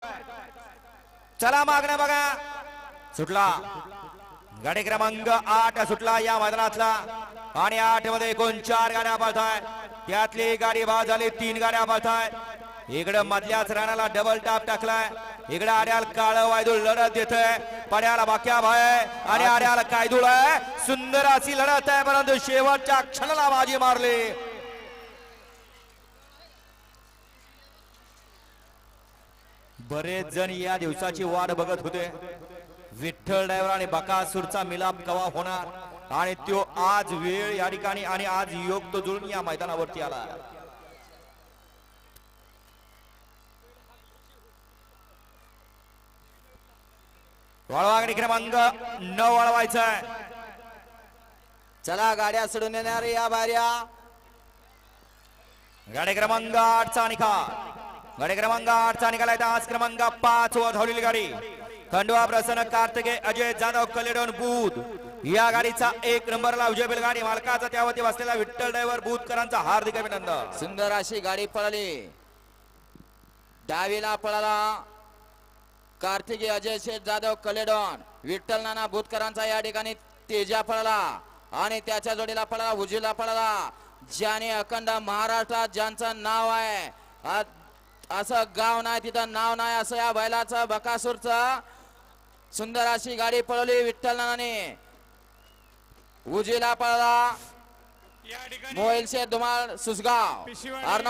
चला मागणं बघा. सुटला गाडी क्रमांक 8 सुटला या मैदानातला आणि 8 मध्ये एकूण 4 गाड्या पळतायत. त्यातली गाडी बाद झाली, 3 गाड्या पळतायत. इकडे मधल्याच राणाला डबल टाप टाकलाय. इकडे आड्याल काळ वायदूळ लढत देतोय. पड्याला बाक्या भाय आणि आड्याला कायदूळ आहे. सुंदर अशी लढत आहे, परंतु शेवटच्या क्षणाला बाजी मारली. बरेच जण या दिवसाची वाट बघत होते. विठ्ठल ड्रायव्हर आणि बकासूरचा मिलाप कवा होणार आणि तो आज वेळ या ठिकाणी आणि आज योग तो जुळून या मैदानावरती आला. वळवागडी क्रमांक 9 वळवायचा. चला गाड्या सोडून येणारे या बाऱ्या. गाडी क्रमांक 8 चा निकाल. गाडी क्रमांक 8 चा निकाल आहे. आज क्रमांक 5 वर धावलेली गाडी खंडवा प्रसन्न कार्तिके अजय जाधव कलेडोन बुध या गाडीचा 1 नंबरला विजय बैलगाडी मालकाचा त्यावरती बसलेला विठ्ठल ड्रायव्हर बुधकरांचा हार्दिक अभिनंदन. सुंदर अशी गाडी पळाली. डावीला पळाला कार्तिकी अजय शेठ जाधव कलेडॉन. विठ्ठल नाना बुधकरांचा या ठिकाणी तेजा पळाला आणि त्याच्या जोडीला पळाला उजवीला पळाला ज्याने अखंड महाराष्ट्रात ज्यांचं नाव आहे असं गाव नाही तिथं नाव नाही असं या बैलाचं बकासूरचं. सुंदर अशी गाडी पळवली विठ्ठल नानाने. उजवीला पळाला मोहिल शेठ धुमाळ सुसगाव.